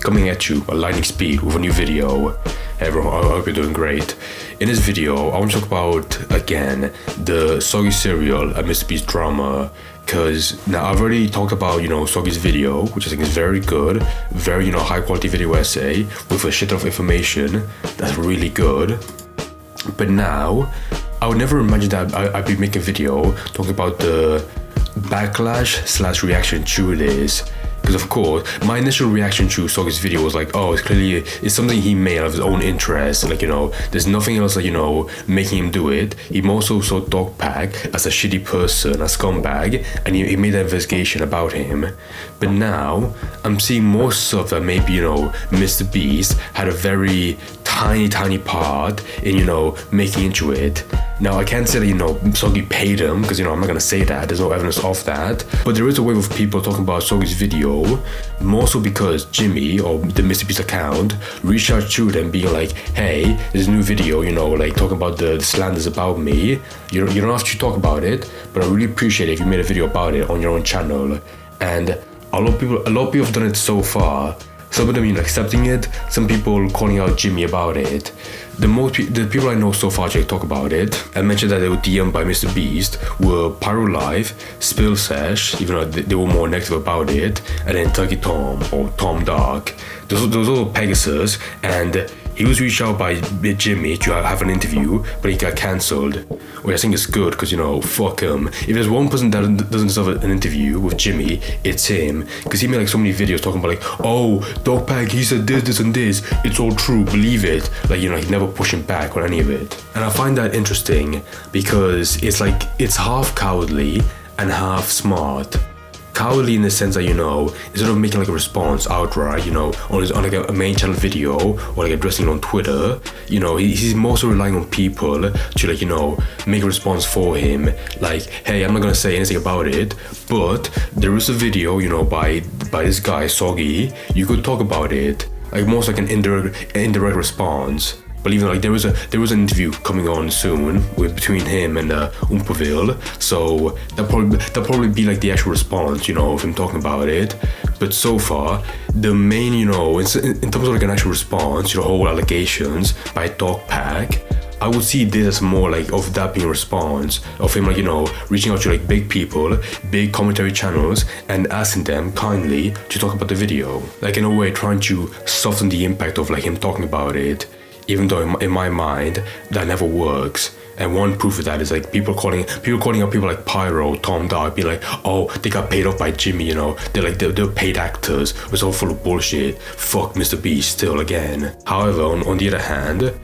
coming at you at lightning speed with a new video. Hey everyone, I hope you're doing great. In this video, I want to talk about, again, the Soggy cereal and MrBeast drama. Because now I've already talked about, Soggy's video, which I think is very good, very, high quality video essay with a shit ton of information that's really good. But now, I would never imagine that I'd be making a video talking about the backlash/reaction to this. Because of course, my initial reaction to Soggy's video was like, oh, it's something he made out of his own interest. Like, there's nothing else like, making him do it. He also saw Dogpack as a shitty person, a scumbag, and he made an investigation about him. But now, I'm seeing more stuff that maybe, MrBeast had a very tiny part in, making into it. Now, I can't say that, Soggy paid him, because, I'm not going to say that. There's no evidence of that. But there is a wave of people talking about Soggy's video, more so because Jimmy, or the MrBeast account, reached out to them being like, hey, there's a new video, talking about the slanders about me. You don't have to talk about it, but I really appreciate it if you made a video about it on your own channel. And a lot of people have done it so far. Some of them accepting it, some people calling out Jimmy about it. The people I know so far to talk about it and mentioned that they were DM'd by MrBeast were Pyro Life, Spill Sesh, even though they were more negative about it, and then Turkey Tom or Tom Dark. Those are Pegasus, and he was reached out by Jimmy to have an interview, but he got cancelled. Which I think is good, because, fuck him. If there's one person that doesn't deserve an interview with Jimmy, it's him. Because he made so many videos talking about oh, Dogpack, he said this and this. It's all true, believe it. he never pushing back on any of it. And I find that interesting because it's half cowardly and half smart. Cowardly in the sense that, instead of making a response outright, on a main channel video or addressing it on Twitter, he's mostly relying on people to make a response for him. Hey, I'm not gonna say anything about it, but there is a video, by this guy, Soggy, you could talk about it. Most an indirect response. But even there was an interview coming on soon between him and Umpaville, so that'll probably be the actual response, of him talking about it. But so far, the main, in terms of an actual response to the whole allegations by Dogpack, I would see this as more of that being a response of him reaching out to big people, big commentary channels, and asking them kindly to talk about the video. In a way trying to soften the impact of him talking about it. Even though in my mind that never works. And one proof of that is people calling out people like Pyro, Tom Dark, be oh, they got paid off by Jimmy, they're paid actors. It's all full of bullshit. Fuck MrBeast still again. However, on the other hand,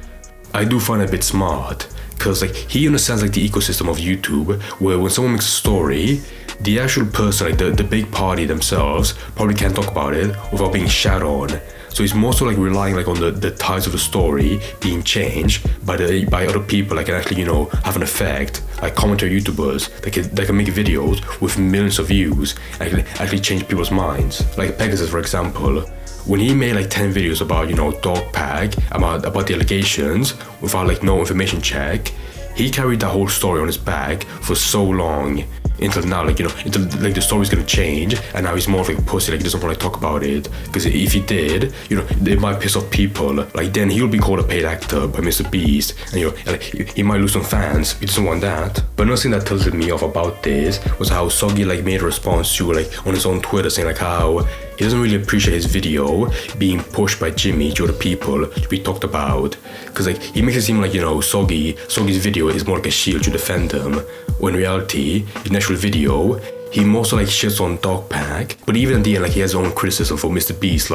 I do find it a bit smart. Because he understands the ecosystem of YouTube, where when someone makes a story, the actual person, the big party themselves, probably can't talk about it without being shat on. So he's more so relying on the ties of the story being changed by other people that can actually have an effect, commentary YouTubers that can make videos with millions of views and actually change people's minds. Pegasus, for example. When he made 10 videos about Dogpack, about the allegations without no information check, he carried that whole story on his back for so long. Until now, until the story's gonna change, and now he's more of a pussy, he doesn't want to talk about it. Because if he did, it might piss off people. Then he'll be called a paid actor by MrBeast, and he might lose some fans. He doesn't want that. But another thing that tilted me off about this was how Soggy made a response to on his own Twitter saying how he doesn't really appreciate his video being pushed by Jimmy to other people to be talked about. Because he makes it seem Soggy's video is more a shield to defend him. When in reality, in the actual video, he mostly shits on Dogpack, but even at the end, he has his own criticism for MrBeast,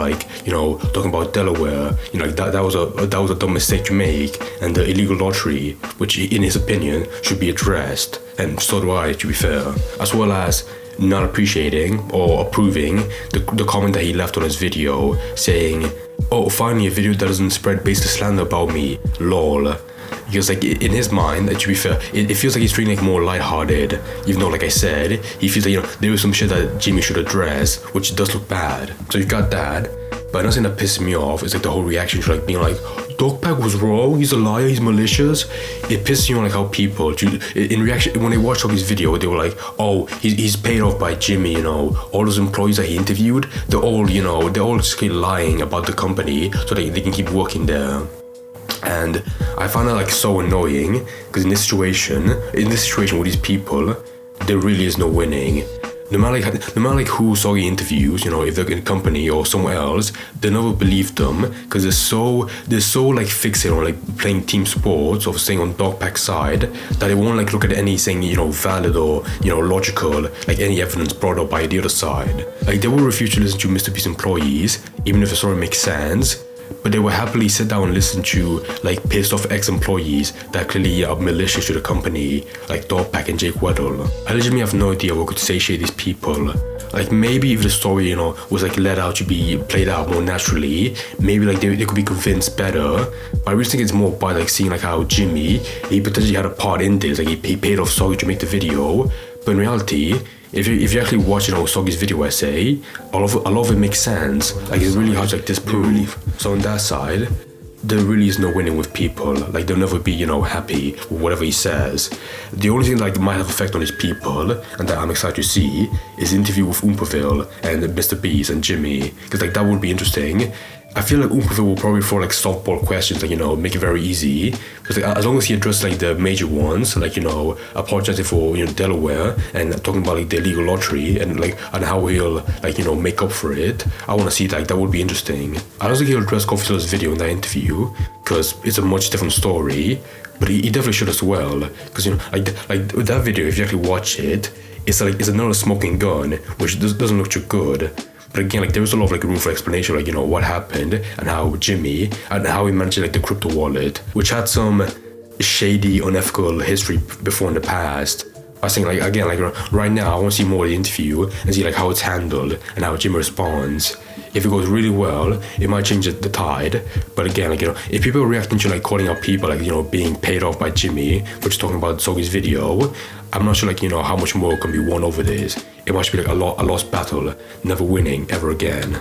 talking about Delaware, that was a dumb mistake to make, and the illegal lottery, which in his opinion should be addressed, and so do I, to be fair, as well as not appreciating or approving the comment that he left on his video, saying, oh, finally a video that doesn't spread basic slander about me, lol. Because like in his mind, to be fair, it feels like he's treating like more lighthearted. Even though, like I said, he feels like there was some shit that Jimmy should address, which does look bad. So you've got that. But another thing that pisses me off is like the whole reaction to like being like, Dogpack was wrong, he's a liar, he's malicious. It pisses me off like how people, in reaction, when they watched Soggy's video, they were like, oh, he's paid off by Jimmy, all those employees that he interviewed, they're all, they're all just lying about the company so they can keep working there. And I find that like so annoying, because in this situation with these people, there really is no winning. No matter who Soggy interviews, if they're in a company or somewhere else, they never believe them, because they're so like fixated on like playing team sports or staying on Dogpack's side that they won't like look at anything valid or logical, like any evidence brought up by the other side. Like they will refuse to listen to MrBeast employees, even if the story makes sense. But they will happily sit down and listen to like pissed off ex-employees that clearly are malicious to the company, like Dogpack and Jake Weddle. I legitimately have no idea what could satiate these people. Like maybe if the story, was like let out to be played out more naturally, maybe like they could be convinced better. But I really think it's more by like seeing like how Jimmy, he potentially had a part in this, like he paid off Soggy to make the video. But in reality, if you actually watch Soggy's video essay, a lot of it makes sense. Like it's really hard to like disprove. So on that side, there really is no winning with people. Like they'll never be happy with whatever he says. The only thing that might have effect on his people, and that I'm excited to see, is the interview with Oomperville and MrBeast and Jimmy, because like that would be interesting. I feel like Oomperville will probably throw like softball questions, like make it very easy. Because like, as long as he addresses like the major ones, like apologizing for Delaware and talking about like the illegal lottery and how he'll like make up for it, I want to see that. Like, that would be interesting. I don't think he'll address Coffee's video in that interview, because it's a much different story. But he definitely should as well, because like with that video, if you actually watch it, it's another smoking gun, which doesn't look too good. But again, like there was a lot of like room for explanation, like what happened and how Jimmy and how he managed like the crypto wallet, which had some shady, unethical history before in the past. I was thinking like again, like right now, I want to see more of the interview and see like how it's handled and how Jimmy responds. If it goes really well, it might change the tide. But again, like if people are reacting to like calling out people like being paid off by Jimmy for just talking about Soggy's video, I'm not sure like how much more can be won over this. It must be like a lost battle, never winning ever again.